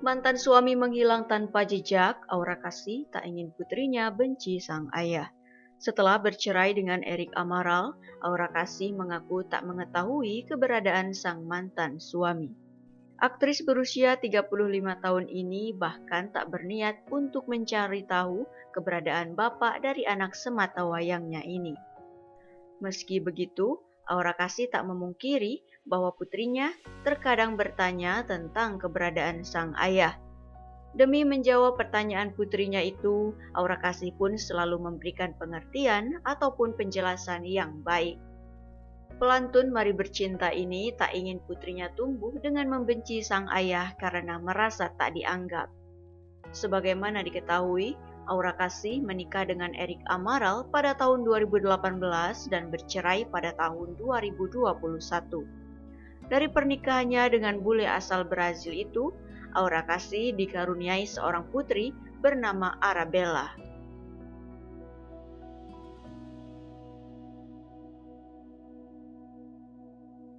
Mantan suami menghilang tanpa jejak, Aura Kasih tak ingin putrinya benci sang ayah. Setelah bercerai dengan Erik Amaral, Aura Kasih mengaku tak mengetahui keberadaan sang mantan suami. Aktris berusia 35 tahun ini bahkan tak berniat untuk mencari tahu keberadaan bapak dari anak sematawayangnya ini. Meski begitu, Aura Kasih tak memungkiri bahwa putrinya terkadang bertanya tentang keberadaan sang ayah. Demi menjawab pertanyaan putrinya itu, Aura Kasih pun selalu memberikan pengertian ataupun penjelasan yang baik. Pelantun Mari Bercinta ini tak ingin putrinya tumbuh dengan membenci sang ayah karena merasa tak dianggap. Sebagaimana diketahui, Aura Kasih menikah dengan Erik Amaral pada tahun 2018 dan bercerai pada tahun 2021. Dari pernikahannya dengan bule asal Brazil itu, Aura Kasih dikaruniai seorang putri bernama Arabella.